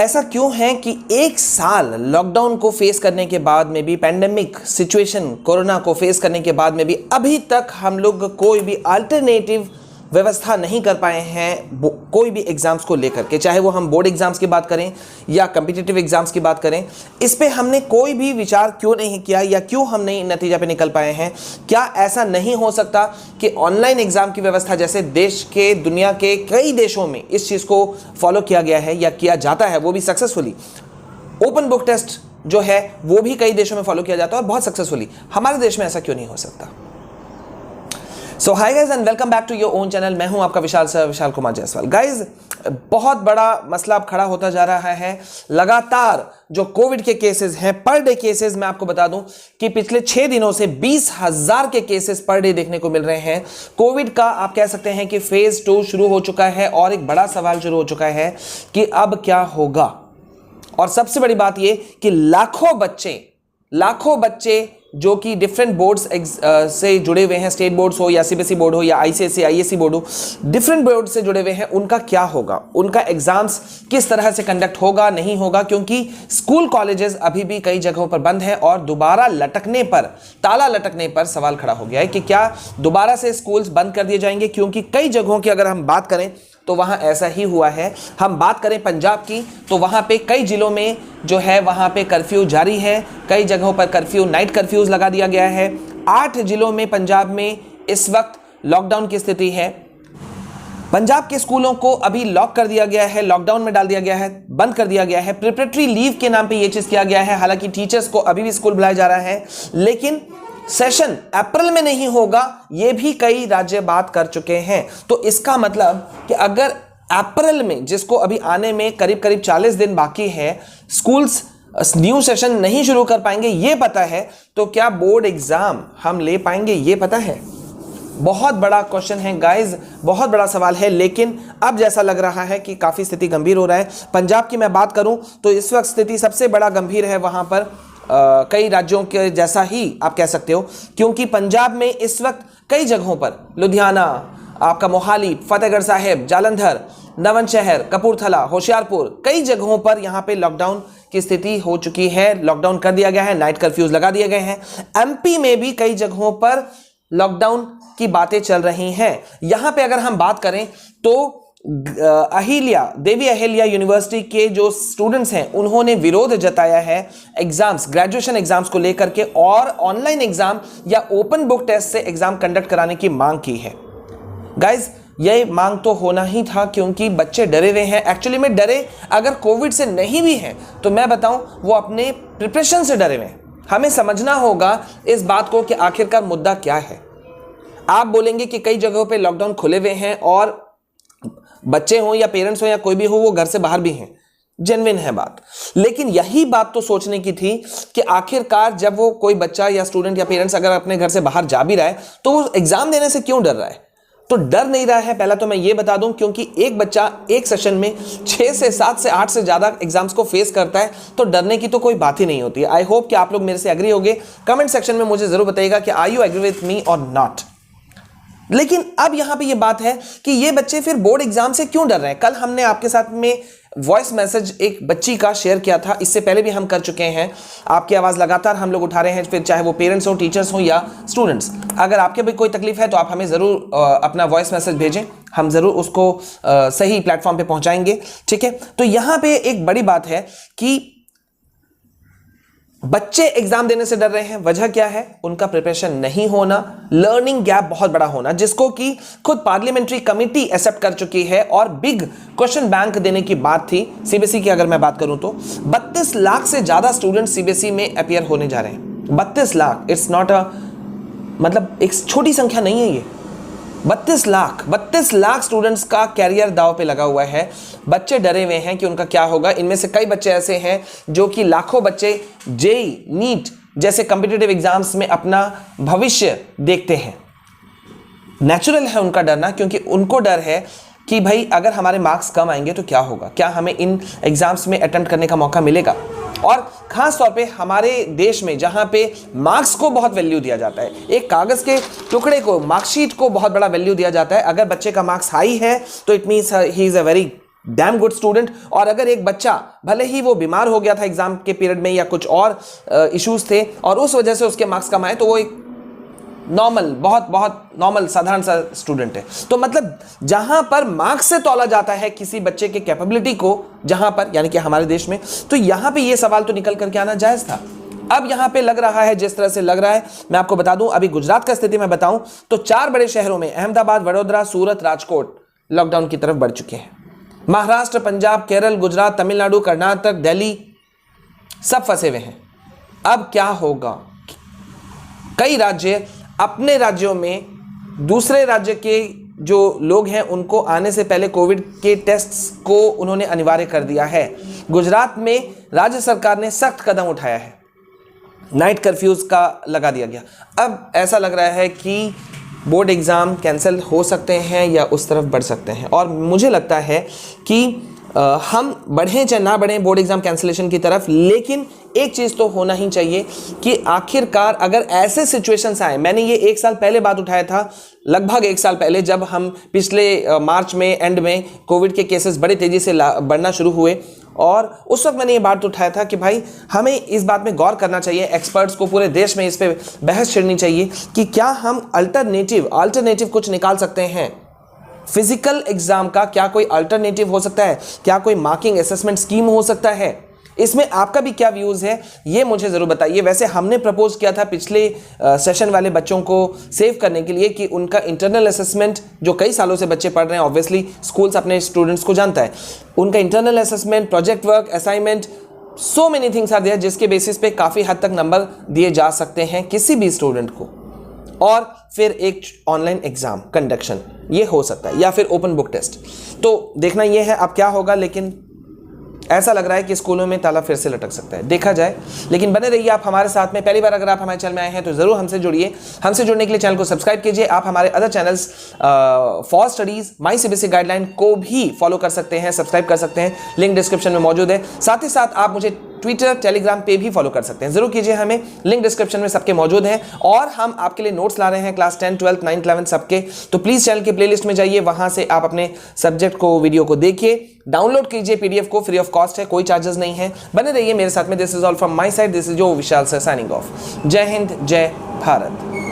ऐसा क्यों है कि एक साल लॉकडाउन को फेस करने के बाद में भी, पैंडेमिक सिचुएशन कोरोना को फेस करने के बाद में भी अभी तक हम लोग कोई भी अल्टरनेटिव व्यवस्था नहीं कर पाए हैं कोई भी एग्जाम्स को लेकर के, चाहे वो हम बोर्ड एग्जाम्स की बात करें या कॉम्पिटिटिव एग्जाम्स की बात करें। इस पे हमने कोई भी विचार क्यों नहीं किया या क्यों हम नहीं नतीजा पे निकल पाए हैं? क्या ऐसा नहीं हो सकता कि ऑनलाइन एग्जाम की व्यवस्था, जैसे देश के, दुनिया के कई देशों में इस चीज़ को फॉलो किया गया है या किया जाता है, वो भी सक्सेसफुली, ओपन बुक टेस्ट जो है वो भी कई देशों में फॉलो किया जाता है और बहुत सक्सेसफुली, हमारे देश में ऐसा क्यों नहीं हो सकता? So hi guys and welcome back to your own channel. मैं हूं आपका विशाल कुमार जायसवाल। गाइज, बहुत बड़ा मसला अब खड़ा होता जा रहा है। लगातार जो कोविड के केसेस हैं, पर डे केसेस, मैं आपको बता दूं कि पिछले 6 दिनों से 20,000 के केसेस पर डे देखने को मिल रहे हैं। कोविड का आप कह सकते हैं कि फेज 2 शुरू हो चुका है और एक बड़ा सवाल शुरू हो चुका है कि अब क्या होगा। और सबसे बड़ी बात यह कि लाखों बच्चे जो कि डिफरेंट बोर्ड्स से जुड़े हुए हैं, स्टेट बोर्ड्स हो या सीबीएसई बोर्ड हो या आईसीएसई बोर्ड हो, डिफरेंट बोर्ड से जुड़े हुए हैं, उनका क्या होगा? उनका एग्जाम्स किस तरह से कंडक्ट होगा, नहीं होगा? क्योंकि स्कूल कॉलेजेस अभी भी कई जगहों पर बंद है और दोबारा ताला लटकने पर सवाल खड़ा हो गया है कि क्या दोबारा से स्कूल्स बंद कर दिए जाएंगे? क्योंकि कई जगहों की अगर हम बात करें तो वहां ऐसा ही हुआ है। हम बात करें पंजाब की तो वहां पे कई जिलों में जो है वहां पे कर्फ्यू जारी है। कई जगहों पर कर्फ्यू, नाइट कर्फ्यूज लगा दिया गया है। 8 जिलों में पंजाब में इस वक्त लॉकडाउन की स्थिति है। पंजाब के स्कूलों को अभी लॉक कर दिया गया है, लॉकडाउन में डाल दिया गया है, बंद कर दिया गया है। प्रिपरेटरी लीव के नाम पे ये चीज किया गया है। हालांकि टीचर्स को अभी भी स्कूल बुलाया जा रहा है, लेकिन सेशन अप्रैल में नहीं होगा, यह भी कई राज्य बात कर चुके हैं। तो इसका मतलब कि अगर अप्रैल में, जिसको अभी आने में करीब 40 दिन बाकी है, स्कूल्स न्यू सेशन नहीं शुरू कर पाएंगे, यह पता है, तो क्या बोर्ड एग्जाम हम ले पाएंगे? यह पता है। बहुत बड़ा क्वेश्चन है गाइज, बहुत बड़ा सवाल है। लेकिन अब जैसा लग रहा है कि काफी स्थिति गंभीर हो रहा है। पंजाब की मैं बात करूं तो इस वक्त स्थिति सबसे बड़ा गंभीर है वहां पर, कई राज्यों के जैसा ही आप कह सकते हो, क्योंकि पंजाब में इस वक्त कई जगहों पर, लुधियाना, आपका मोहाली, फतेहगढ़ साहिब, जालंधर, नवंशहर, कपूरथला, होशियारपुर, कई जगहों पर यहां पे लॉकडाउन की स्थिति हो चुकी है। लॉकडाउन कर दिया गया है, नाइट कर्फ्यूज लगा दिए गए हैं। एमपी में भी कई जगहों पर लॉकडाउन की बातें चल रही हैं। यहां पे अगर हम बात करें तो देवी अहिल्या यूनिवर्सिटी के जो स्टूडेंट्स हैं उन्होंने विरोध जताया है एग्जाम्स, ग्रेजुएशन एग्जाम्स को लेकर के, और ऑनलाइन एग्जाम या ओपन बुक टेस्ट से एग्जाम कंडक्ट कराने की मांग की है। गाइज, यह मांग तो होना ही था क्योंकि बच्चे डरे हुए हैं। एक्चुअली में डरे अगर कोविड से नहीं भी हैं तो मैं बताऊं वो अपने प्रिपरेशन से डरे हुए हैं। हमें समझना होगा इस बात को कि आखिरकार मुद्दा क्या है। आप बोलेंगे कि कई जगहों पे लॉकडाउन खुले हुए हैं और बच्चे हों या पेरेंट्स हो या कोई भी हो, वो घर से बाहर भी हैं, जेन्युइन है बात। लेकिन यही बात तो सोचने की थी कि आखिरकार जब वो कोई बच्चा या स्टूडेंट या पेरेंट्स अगर अपने घर से बाहर जा भी रहा है तो वो एग्जाम देने से क्यों डर रहा है? तो डर नहीं रहा है, पहला तो मैं ये बता दूं, क्योंकि एक बच्चा एक सेशन में 6 से 7 से 8 से ज्यादा एग्जाम्स को फेस करता है, तो डरने की तो कोई बात ही नहीं होती है। आई होप कि आप लोग मेरे से एग्री होंगे। कमेंट सेक्शन में मुझे जरूर बताइएगा कि are you agree with me और नॉट। लेकिन अब यहां पे ये बात है कि ये बच्चे फिर बोर्ड एग्जाम से क्यों डर रहे हैं? कल हमने आपके साथ में वॉइस मैसेज एक बच्ची का शेयर किया था, इससे पहले भी हम कर चुके हैं। आपकी आवाज लगातार हम लोग उठा रहे हैं, फिर चाहे वो पेरेंट्स हो, टीचर्स हो या स्टूडेंट्स। अगर आपके भी कोई तकलीफ है तो आप हमें जरूर अपना वॉइस मैसेज भेजें, हम जरूर उसको सही प्लेटफॉर्म पे पहुंचाएंगे, ठीक है? तो यहां पे एक बड़ी बात है कि बच्चे एग्जाम देने से डर रहे हैं। वजह क्या है? उनका प्रिपरेशन नहीं होना, लर्निंग गैप बहुत बड़ा होना, जिसको कि खुद पार्लियामेंट्री कमेटी एक्सेप्ट कर चुकी है और बिग क्वेश्चन बैंक देने की बात थी। सीबीएसई की अगर मैं बात करूं तो 32 लाख से ज्यादा स्टूडेंट सीबीएसई में अपीयर होने जा रहे हैं। 32 लाख, इट्स नॉट मतलब एक छोटी संख्या नहीं है ये। 32 लाख स्टूडेंट्स का कैरियर दांव पे लगा हुआ है। बच्चे डरे हुए हैं कि उनका क्या होगा। इनमें से कई बच्चे ऐसे हैं जो कि लाखों बच्चे जेईई, नीट जैसे कॉम्पिटिटिव एग्जाम्स में अपना भविष्य देखते हैं। नेचुरल है उनका डरना, क्योंकि उनको डर है कि भाई अगर हमारे मार्क्स कम आएंगे तो क्या होगा, क्या हमें इन एग्जाम्स में अटेम्प्ट करने का मौका मिलेगा। और खास तौर पे हमारे देश में जहां पे मार्क्स को बहुत वैल्यू दिया जाता है, एक कागज के टुकड़े को, मार्कशीट को बहुत बड़ा वैल्यू दिया जाता है। अगर बच्चे का मार्क्स हाई है तो it means he is a very damn good student. और अगर एक बच्चा भले ही वो बीमार हो गया था एग्जाम के पीरियड में या कुछ और इश्यूज थे और उस वजह से उसके मार्क्स कम आए, तो वो एक नॉर्मल, बहुत बहुत नॉर्मल साधारण सा स्टूडेंट है। तो मतलब जहां पर मार्क्स से तौला जाता है किसी बच्चे के कैपेबिलिटी को, जहां पर यानी कि हमारे देश में, तो यहां पे ये सवाल तो निकल करके आना जायज था। अब यहां पे लग रहा है जिस तरह से लग रहा है, मैं आपको बता दूं, अभी गुजरात का स्थिति मैं बताऊं तो 4 बड़े शहरों में अहमदाबाद, वडोदरा, सूरत, राजकोट लॉकडाउन की तरफ बढ़ चुके हैं। महाराष्ट्र, पंजाब, केरल, गुजरात, तमिलनाडु, कर्नाटक, दिल्ली सब फंसे हुए हैं। अब क्या होगा? कई राज्य अपने राज्यों में दूसरे राज्य के जो लोग हैं उनको आने से पहले कोविड के टेस्ट्स को उन्होंने अनिवार्य कर दिया है। गुजरात में राज्य सरकार ने सख्त कदम उठाया है, नाइट कर्फ्यूज का लगा दिया गया। अब ऐसा लग रहा है कि बोर्ड एग्ज़ाम कैंसिल हो सकते हैं या उस तरफ बढ़ सकते हैं। और मुझे लगता है कि हम बढ़ें चाहे ना बढ़ें बोर्ड एग्ज़ाम कैंसिलेशन की तरफ, लेकिन एक चीज़ तो होना ही चाहिए कि आखिरकार अगर ऐसे सिचुएशंस आए, मैंने ये 1 साल पहले बात उठाया था, लगभग 1 साल पहले, जब हम पिछले मार्च में एंड में कोविड के केसेस बड़ी तेज़ी से बढ़ना शुरू हुए, और उस वक्त मैंने ये बात उठाया था कि भाई हमें इस बात में गौर करना चाहिए, एक्सपर्ट्स को पूरे देश में इस पर बहस छिड़नी चाहिए कि क्या हम अल्टरनेटिव कुछ निकाल सकते हैं। फिजिकल एग्जाम का क्या कोई अल्टरनेटिव हो सकता है? क्या कोई मार्किंग असेसमेंट स्कीम हो सकता है? इसमें आपका भी क्या व्यूज़ है ये मुझे ज़रूर बताइए। वैसे हमने प्रपोज किया था पिछले सेशन वाले बच्चों को सेव करने के लिए कि उनका इंटरनल असेसमेंट, जो कई सालों से बच्चे पढ़ रहे हैं, ऑब्वियसली स्कूल्स अपने स्टूडेंट्स को जानता है, उनका internal assessment, project work, assignment, so many things are there जिसके बेसिस पे काफ़ी हद तक नंबर दिए जा सकते हैं किसी भी स्टूडेंट को। और फिर एक ऑनलाइन एग्जाम कंडक्शन, ये हो सकता है, या फिर ओपन बुक टेस्ट। तो देखना ये है अब क्या होगा, लेकिन ऐसा लग रहा है कि स्कूलों में ताला फिर से लटक सकता है, देखा जाए। लेकिन बने रहिए आप हमारे साथ में। पहली बार अगर आप हमारे चैनल में आए हैं तो जरूर हमसे जुड़िए। हमसे जुड़ने के लिए चैनल को सब्सक्राइब कीजिए। आप हमारे other channels for studies, my CBSE guideline को भी फॉलो कर सकते हैं, सब्सक्राइब कर सकते हैं, लिंक डिस्क्रिप्शन में मौजूद है। साथ ही साथ आप मुझे ट्विटर, टेलीग्राम पे भी फॉलो कर सकते हैं, जरूर कीजिए हमें, लिंक डिस्क्रिप्शन में सबके मौजूद हैं। और हम आपके लिए नोट्स ला रहे हैं क्लास 10, 12, 9, 11 सबके, तो प्लीज चैनल के प्लेलिस्ट में जाइए, वहां से आप अपने सब्जेक्ट को, वीडियो को देखिए, डाउनलोड कीजिए पीडीएफ को, फ्री ऑफ कॉस्ट है, कोई चार्जेस नहीं है। बने रहिए मेरे साथ में। This is all from my side, this is जो विशाल सर साइनिंग ऑफ। जय हिंद, जय भारत।